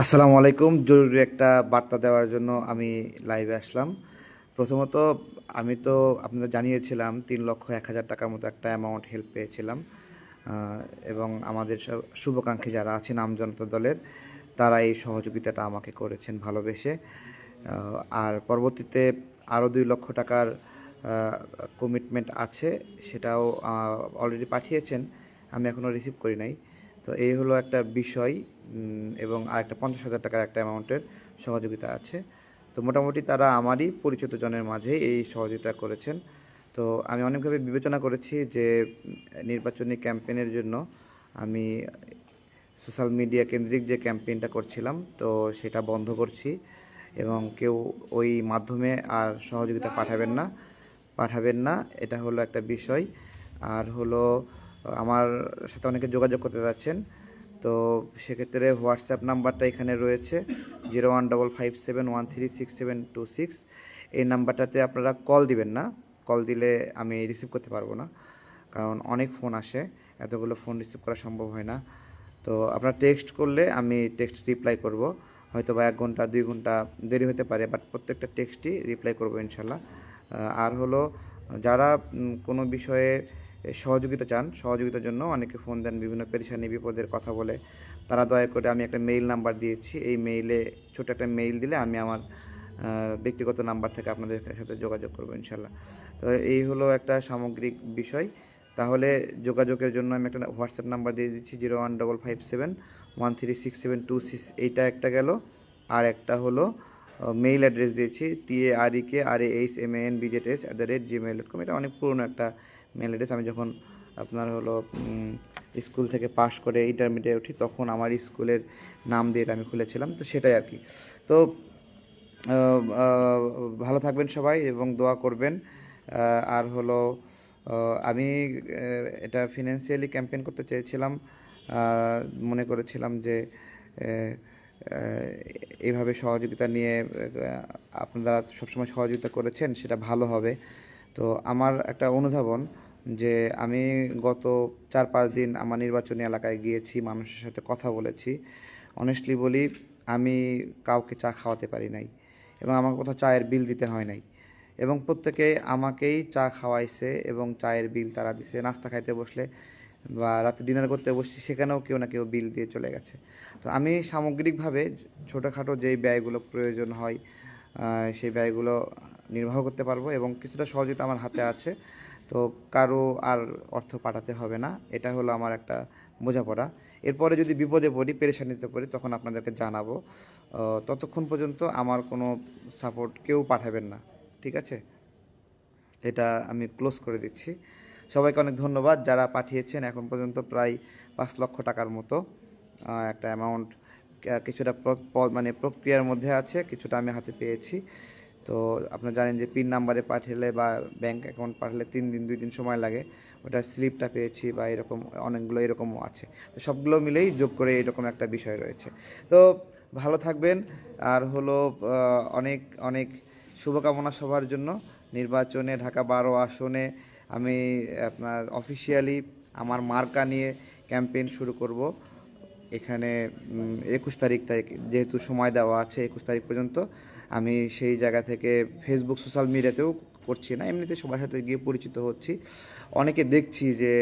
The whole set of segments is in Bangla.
আসসালামু আলাইকুম। জরুরি একটা বার্তা দেওয়ার জন্য আমি লাইভে আসলাম। প্রথমত আমি তো আপনাদের জানিয়েছিলাম ৩,১০০,০০০ টাকার মতো একটা অ্যামাউন্ট হেল্প পেয়েছিলাম। এবং আমাদের শুভাকাঙ্ক্ষী যারা আছেন আমজনতা দলের তারা এই সহযোগিতাটা আমাকে করেছেন ভালোবেসে। আর পরবর্তীতে আরও ২,০০,০০০ টাকার কমিটমেন্ট আছে, সেটাও অলরেডি পাঠিয়েছেন, আমি এখনও রিসিভ করি নাই। তো এই হলো একটা বিষয়। এবং আরেকটা ৫০,০০০ টাকার একটা অ্যামাউন্টের সহযোগিতা আছে। তো মোটামুটি তারা আমারই পরিচিত জনের মাঝে এই সহযোগিতা করেছেন। তো আমি অনেকভাবে বিবেচনা করেছি যে নির্বাচনী ক্যাম্পেইনের জন্য আমি সোশ্যাল মিডিয়া কেন্দ্রিক যে ক্যাম্পেইনটা করছিলাম তো সেটা বন্ধ করছি, এবং কেউ ওই মাধ্যমে আর সহযোগিতা পাঠাবেন না, এটা হলো একটা বিষয়। আর হলো আমার সাথে অনেকে যোগাযোগ করতে যাচ্ছেন, তো সেক্ষেত্রে হোয়াটসঅ্যাপ নাম্বারটা এখানে রয়েছে 015571366726। এই নাম্বারটাতে আপনারা কল দিবেন না, কল দিলে আমি রিসিভ করতে পারবো না, কারণ অনেক ফোন আসে, এতগুলো ফোন রিসিভ করা সম্ভব হয় না। তো আপনারা টেক্সট করলে আমি টেক্সট রিপ্লাই করব, হয়তো বা 1 ঘন্টা 2 ঘন্টা দেরি হতে পারে, বাট প্রত্যেকটা টেক্সটই রিপ্লাই করব ইনশাল্লাহ। আর হলো যারা কোনো বিষয়ে সহযোগিতা চান, সহযোগিতার জন্য অনেকে ফোন দেন, বিভিন্ন পেরেশানি বিপদের কথা বলে, তারা দয়া করে, আমি একটা মেইল নাম্বার দিয়েছি, এই মেইলে ছোট একটা মেইল দিলে আমি আমার ব্যক্তিগত নাম্বার থেকে আপনাদের সাথে যোগাযোগ করবো ইনশাল্লাহ। তো এই হলো একটা সামগ্রিক বিষয়। তাহলে যোগাযোগের জন্য আমি একটা হোয়াটসঅ্যাপ নাম্বার দিয়ে দিচ্ছি 015571366726, এইটা একটা গেল। আর একটা হলো মেইল অ্যাড্রেস দিয়েছি tarekarahamnbjs@gmail.com। এটা অনেক পুরনো একটা মেইল অ্যাড্রেস। আমি যখন আপনার হলো স্কুল থেকে পাশ করে ইন্টারমিডিয়েট উঠি তখন আমার স্কুলের নাম দিয়ে এটা আমি খুলেছিলাম, তো সেটাই আর কি। তো ভালো থাকবেন সবাই এবং দোয়া করবেন। আর হলো আমি এটা ফিনান্সিয়ালি ক্যাম্পেইন করতে চেয়েছিলাম, মনে করেছিলাম যে এইভাবে সহযোগিতা নিয়ে আপনারা সবসময় সহযোগিতা করেছেন, সেটা ভালো হবে। তো আমার একটা অনুধাবন যে আমি গত 4-5 দিন আমার নির্বাচনী এলাকায় গিয়েছি, মানুষের সাথে কথা বলেছি। অনেস্টলি বলি, আমি কাউকে চা খাওয়াতে পারি নাই, এবং আমার কোথাও চায়ের বিল দিতে হয় নাই, এবং প্রত্যেকে আমাকেই চা খাওয়াইছে এবং চায়ের বিল তারা দিছে। নাস্তা খাইতে বসলে বা রাতে ডিনার করতে বসছি, সেখানেও কেউ না কেউ বিল দিয়ে চলে গেছে। তো আমি সামগ্রিকভাবে ছোটোখাটো যেই ব্যয়গুলো প্রয়োজন হয় সেই ব্যয়গুলো নির্বাহ করতে পারবো, এবং কিছুটা সহযোগিতা আমার হাতে আছে। তো কারো আর অর্থ পাঠাতে হবে না, এটা হলো আমার একটা বোঝাপড়া। এরপরে যদি বিপদে পড়ি, পেরেশানিতে পড়ি, তখন আপনাদেরকে জানাবো। ততক্ষণ পর্যন্ত আমার কোনো সাপোর্ট কেউ পাঠাবেন না, ঠিক আছে? এটা আমি ক্লোজ করে দিচ্ছি। সবাইকে অনেক ধন্যবাদ যারা পাঠিয়েছেন এখন পর্যন্ত, প্রায় 5 লক্ষ টাকার মতো একটা অ্যামাউন্ট। কিছুটা মানে প্রক্রিয়ার মধ্যে আছে, কিছুটা আমি হাতে পেয়েছি। তো আপনারা জানেন যে পিন নাম্বারে পাঠালে বা ব্যাঙ্ক অ্যাকাউন্ট পাঠালে 3 দিন 2 দিন সময় লাগে, ওটার স্লিপটা পেয়েছি, বা এরকম অনেকগুলো এরকমও আছে। তো সবগুলো মিলেই যোগ করে এরকম একটা বিষয় রয়েছে। তো ভালো থাকবেন। আর হলো অনেক অনেক শুভকামনা সবার জন্য। নির্বাচনে ঢাকা 12 আসনে আমি আপনার অফিসিয়ালি আমার মার্কা নিয়ে ক্যাম্পেইন শুরু করব। এখানে 21 তারিখ যেহেতু সময় দেওয়া আছে 21 তারিখ পর্যন্ত, আমি সেই জায়গা থেকে ফেসবুক সোশ্যাল মিডিয়াতেও করছি না, এমনিতে সবার সাথে গিয়ে পরিচিত হচ্ছি। অনেকে দেখছি যে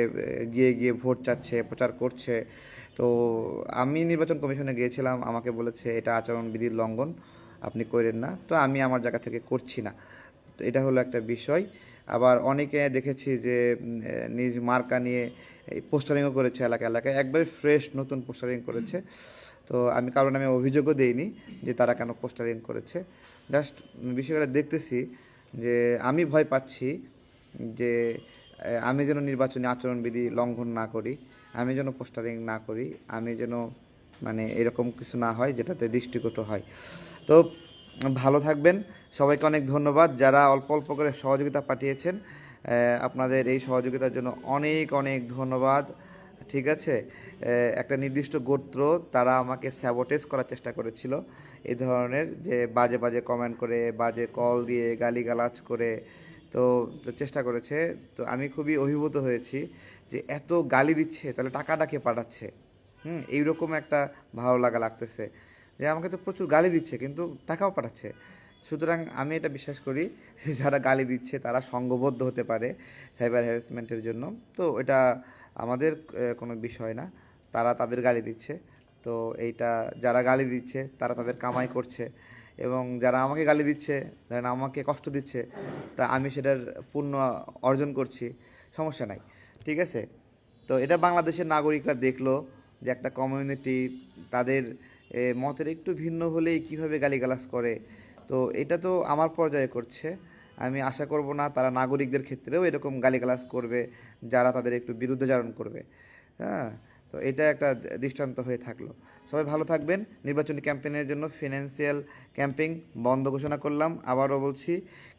গিয়ে গিয়ে ভোট চাচ্ছে, প্রচার করছে। তো আমি নির্বাচন কমিশনে গিয়েছিলাম, আমাকে বলেছে এটা আচরণবিধির লঙ্ঘন, আপনি করেন না। তো আমি আমার জায়গা থেকে করছি না। তো এটা হলো একটা বিষয়। আবার অনেকে দেখেছি যে নিজ মার্কা নিয়ে এই পোস্টারিংও করেছে এলাকা এলাকায়, একবারে ফ্রেশ নতুন পোস্টারিং করেছে। তো আমি কারণ আমি অভিযোগও দেইনি যে তারা কেন পোস্টারিং করেছে, জাস্ট বিষয়টা দেখতেছি যে আমি ভয় পাচ্ছি যে আমি যেন নির্বাচনী আচরণবিধি লঙ্ঘন না করি, আমি যেন পোস্টারিং না করি, আমি যেন মানে এরকম কিছু না হয় যেটাতে দৃষ্টিকটু হয়। তো ভালো থাকবেন। সবাইকে অনেক ধন্যবাদ যারা অল্প অল্প করে সহযোগিতা পাঠিয়েছেন। আপনাদের এই সহযোগিতার জন্য অনেক অনেক ধন্যবাদ। ঠিক আছে? একটা নির্দিষ্ট গোত্র তারা আমাকে স্যাবোটেজ করার চেষ্টা করেছিল, এই ধরনের যে বাজে বাজে কমেন্ট করে, বাজে কল দিয়ে, গালিগালাজ করে। তো তো চেষ্টা করেছে। তো আমি খুবই অভিভূত হয়েছি যে এত গালি দিচ্ছে, তাহলে টাকাটা কে পাঠাচ্ছে? এইরকম একটা ভালো লাগা লাগতেছে। যে আমাকে তো প্রচুর গালি দিচ্ছে কিন্তু টাকাও পাঠাচ্ছে। সুতরাং আমি এটা বিশ্বাস করি যে যারা গালি দিচ্ছে তারা সংঘবদ্ধ হতে পারে সাইবার হ্যারাসমেন্টের জন্য। তো এটা আমাদের কোনো বিষয় না, তারা তাদের গালি দিচ্ছে। তো এইটা যারা গালি দিচ্ছে তারা তাদের কামাই করছে, এবং যারা আমাকে গালি দিচ্ছে, ধরেন আমাকে কষ্ট দিচ্ছে, তা আমি সেটার পূর্ণ অর্জন করছি, সমস্যা নাই, ঠিক আছে। তো এটা বাংলাদেশের নাগরিকরা দেখলো যে একটা কমিউনিটি তাদের মতের একটু ভিন্ন হলেই কীভাবে গালিগালাজ করে। তো এটা তো আমার পর্যায়ে করছে, আমি আশা করব না তারা নাগরিকদের ক্ষেত্রেও এরকম গালিগালাজ করবে যারা তাদের একটু বিরুদ্ধাচরণ করবে। হ্যাঁ, তো এটা একটা দৃষ্টান্ত হয়ে থাকলো। সবাই ভালো থাকবেন। নির্বাচনী ক্যাম্পেইনের জন্য ফিনান্সিয়াল ক্যাম্পেইন বন্ধ ঘোষণা করলাম, আবারও বলছি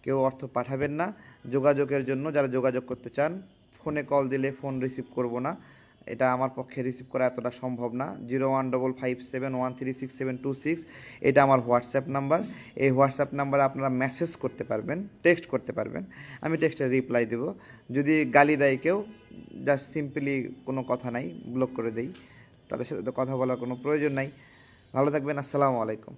কেউ অর্থ পাঠাবেন না। যোগাযোগের জন্য যারা যোগাযোগ করতে চান, ফোনে কল দিলে ফোন রিসিভ করব না, এটা আমার পক্ষে রিসিভ করা এতটা সম্ভব না। 015571367226 এটা আমার হোয়াটসঅ্যাপ নাম্বার। এই হোয়াটসঅ্যাপ নাম্বারে আপনারা মেসেজ করতে পারবেন, টেক্সট করতে পারবেন, আমি টেক্সটে রিপ্লাই দেব। যদি গালি দেয় কেউ, জাস্ট সিম্পলি কোনো কথা নাই, ব্লক করে দেই, তাদের সাথে তো কথা বলার কোনো প্রয়োজন নাই। ভালো থাকবেন, আসসালামু আলাইকুম।